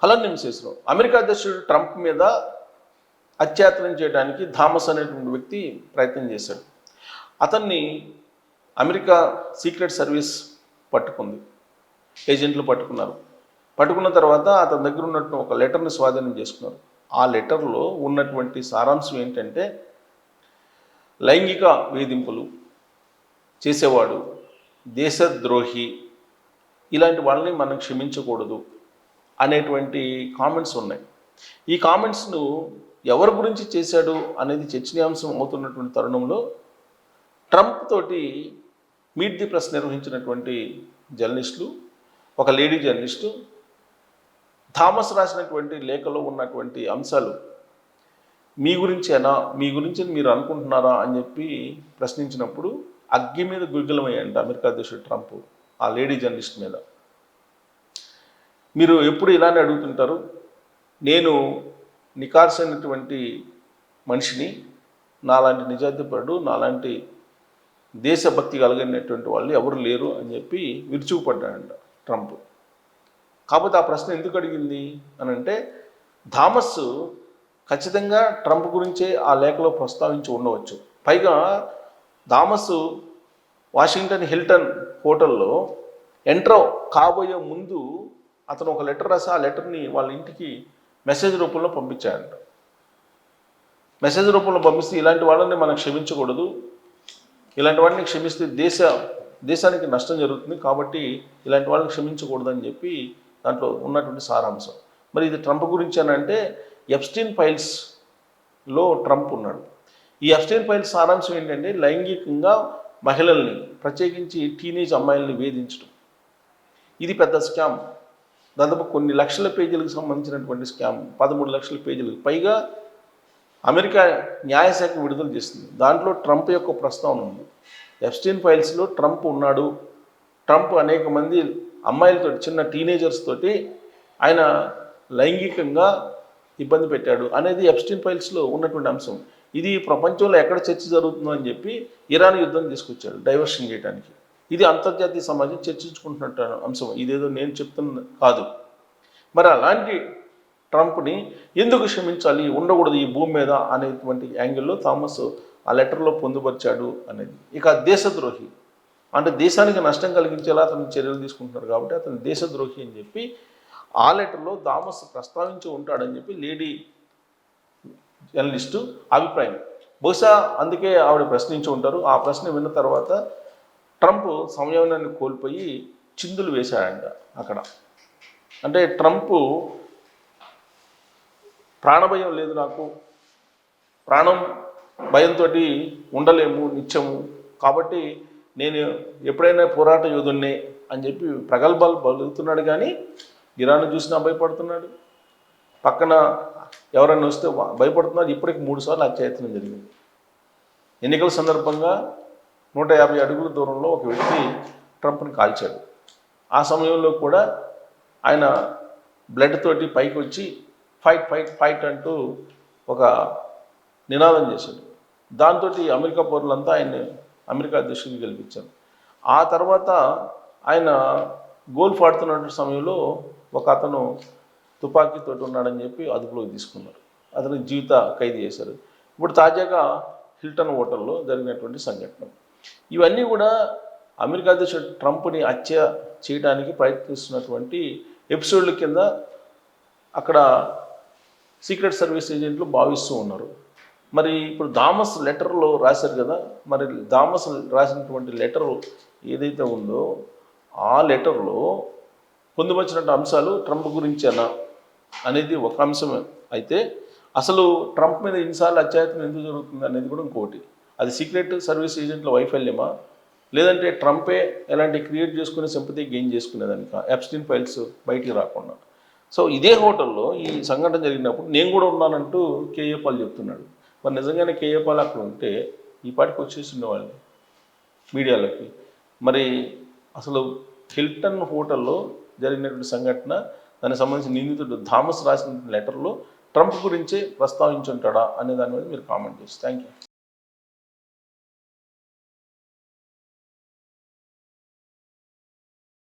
Alan నిమిషేశ్వరం America అధ్యక్షుడు Trump మీద అత్యాచారం చేయడానికి థామస్ అనేటువంటి వ్యక్తి ప్రయత్నం చేశాడు. అతన్ని అమెరికా సీక్రెట్ సర్వీస్ పట్టుకుంది, ఏజెంట్లు పట్టుకున్నారు. పట్టుకున్న తర్వాత అతని దగ్గర ఉన్నట్టు ఒక లెటర్ని స్వాధీనం చేసుకున్నారు. ఆ లెటర్లో ఉన్నటువంటి సారాంశం ఏంటంటే, లైంగిక వేధింపులు చేసేవాడు, దేశద్రోహి, ఇలాంటి వాళ్ళని మనం క్షమించకూడదు అనేటువంటి కామెంట్స్ ఉన్నాయి. ఈ కామెంట్స్ను ఎవరి గురించి చేశాడు అనేది చర్చనీయాంశం అవుతున్నటువంటి తరుణంలో ట్రంప్ తోటి మీట్ ది ప్రెస్ నిర్వహించినటువంటి జర్నలిస్టులు, ఒక లేడీ జర్నలిస్టు థామస్ రాసినటువంటి లేఖలో ఉన్నటువంటి అంశాలు మీ గురించేనా, మీ గురించి మీరు అనుకుంటున్నారా అని చెప్పి ప్రశ్నించినప్పుడు అగ్గి మీద గుగ్గిలమయ్యంట అమెరికా అధ్యక్షుడు ట్రంప్ ఆ లేడీ జర్నలిస్ట్ మీద. మీరు ఎప్పుడు ఇలానే అడుగుతుంటారు, నేను నికార్సైనటువంటి మనిషిని, నాలాంటి నిజాయితీపరుడు, నాలాంటి దేశభక్తి కలిగినటువంటి వాళ్ళు ఎవరు లేరు అని చెప్పి విరుచుకుపడ్డాడంట ట్రంప్. కాకపోతే ఆ ప్రశ్న ఎందుకు అడిగింది అని అంటే, థామస్ ఖచ్చితంగా ట్రంప్ గురించే ఆ లేఖలో ప్రస్తావించి ఉండవచ్చు. పైగా థామస్ వాషింగ్టన్ హిల్టన్ హోటల్లో ఎంటర్ కాబోయే ముందు అతను ఒక లెటర్ రాసి ఆ లెటర్ని వాళ్ళ ఇంటికి మెసేజ్ రూపంలో పంపించాడంట. మెసేజ్ రూపంలో పంపిస్తే ఇలాంటి వాళ్ళని మనం క్షమించకూడదు, ఇలాంటి వాడిని క్షమిస్తే దేశానికి నష్టం జరుగుతుంది, కాబట్టి ఇలాంటి వాళ్ళని క్షమించకూడదు అని చెప్పి దాంట్లో ఉన్నటువంటి సారాంశం. మరి ఇది ట్రంప్ గురించి అని అంటే, ఎప్స్టీన్ ఫైల్స్లో ట్రంప్ ఉన్నాడు. ఈ ఎప్స్టీన్ ఫైల్స్ సారాంశం ఏంటంటే, లైంగికంగా మహిళల్ని, ప్రత్యేకించి టీనేజ్ అమ్మాయిల్ని వేధించడం. ఇది పెద్ద స్కామ్. దాదాపు కొన్ని లక్షల పేజీలకు సంబంధించినటువంటి స్కామ్, 13 లక్షల పేజీలకు పైగా అమెరికా న్యాయశాఖ విడుదల చేస్తుంది. దాంట్లో ట్రంప్ యొక్క ప్రస్తావన ఉంది. ఎప్స్టీన్ ఫైల్స్లో ట్రంప్ ఉన్నాడు, ట్రంప్ అనేక మంది అమ్మాయిలతో, చిన్న టీనేజర్స్ తోటి ఆయన లైంగికంగా ఇబ్బంది పెట్టాడు అనేది ఎప్స్టీన్ ఫైల్స్లో ఉన్నటువంటి అంశం. ఇది ప్రపంచంలో ఎక్కడ చర్చ జరుగుతుందో అని చెప్పి ఇరాన్ యుద్ధం తీసుకొచ్చాడు డైవర్షన్ చేయడానికి. ఇది అంతర్జాతీయ సమాజం చర్చించుకుంటున్నట్టు అంశం, ఇదేదో నేను చెప్తున్న కాదు. మరి అలాంటి ట్రంప్ని ఎందుకు క్షమించాలి, ఉండకూడదు ఈ భూమి మీద అనేటువంటి యాంగిల్లో థామస్ ఆ లెటర్లో పొందుపరిచాడు అనేది. ఇక దేశద్రోహి అంటే దేశానికి నష్టం కలిగించేలా అతను చర్యలు తీసుకుంటున్నారు కాబట్టి అతను దేశద్రోహి అని చెప్పి ఆ లెటర్లో థామస్ ప్రస్తావించి ఉంటాడని చెప్పి లేడీ జర్నలిస్టు అభిప్రాయం. బహుశా అందుకే ఆవిడ ప్రశ్నించి ఉంటారు. ఆ ప్రశ్న విన్న తర్వాత ట్రంప్ సంయమనాన్ని కోల్పోయి చిందులు వేశాడంట అక్కడ. అంటే ట్రంప్ ప్రాణభయం లేదు, నాకు ప్రాణం భయంతో ఉండలేము నిత్యము, కాబట్టి నేను ఎప్పుడైనా పోరాట యోధున్నే అని చెప్పి ప్రగల్భాలు పలుకుతున్నాడు. కానీ ఇరాన్ చూసినా భయపడుతున్నాడు, పక్కన ఎవరైనా వస్తే భయపడుతున్నాడు. ఇప్పటికి 3 సార్లు హత్యాయత్నం జరిగింది. ఎన్నికల సందర్భంగా 150 అడుగుల దూరంలో ఒక వ్యక్తి ట్రంప్ని కాల్చాడు. ఆ సమయంలో కూడా ఆయన బ్లడ్ తోటి పైకి వచ్చి ఫైట్ ఫైట్ ఫైట్ అంటూ ఒక నినాదం చేశాడు. దాంతో అమెరికా పౌరులంతా ఆయన్ని అమెరికా అధ్యక్షుడిని గెలిపించారు. ఆ తర్వాత ఆయన గోల్ఫ్ ఆడుతున్న సమయంలో ఒక అతను తుపాకీతో ఉన్నాడని చెప్పి అదుపులోకి తీసుకున్నారు. అతను జీవిత ఖైదు చేశారు. ఇప్పుడు తాజాగా హిల్టన్ హోటల్లో జరిగినటువంటి సంఘటన, ఇవన్నీ కూడా అమెరికా అధ్యక్షుడు ట్రంప్ని హత్య చేయడానికి ప్రయత్నిస్తున్నటువంటి ఎపిసోడ్ల కింద అక్కడ సీక్రెట్ సర్వీస్ ఏజెంట్లు భావిస్తూ ఉన్నారు. మరి ఇప్పుడు థామస్ లెటర్లో రాశారు కదా, మరి థామస్ రాసినటువంటి లెటరు ఏదైతే ఉందో ఆ లెటర్లో పొందుపరిచినటువంటి అంశాలు ట్రంప్ గురించేనా అనేది ఒక అంశం అయితే, అసలు ట్రంప్ మీద ఇన్నిసార్లు అత్యాచారం ఎందుకు జరుగుతుంది అనేది కూడా ఇంకోటి. అది సీక్రెట్ సర్వీస్ ఏజెంట్ల వైఫల్యమా, లేదంటే ట్రంపే ఎలాంటి క్రియేట్ చేసుకుని సింపతి గెయిన్ చేసుకునేదానిక ఎప్స్టీన్ ఫైల్స్ బయటికి రాకుండా. సో ఇదే హోటల్లో ఈ సంఘటన జరిగినప్పుడు నేను కూడా ఉన్నానంటూ కేఏ పాల్ చెప్తున్నాడు. మరి నిజంగానే కేఏ పాల్ అక్కడ ఉంటే ఈ పాటికి వచ్చేసి ఉండేవాళ్ళు మీడియాలోకి. మరి అసలు హిల్టన్ హోటల్లో జరిగినటువంటి సంఘటన, దానికి సంబంధించిన నిందితుడు థామస్ రాసిన లెటర్లో ట్రంప్ గురించే ప్రస్తావించుంటాడా అనే దాని మీద మీరు కామెంట్ చేసి థ్యాంక్ యూ.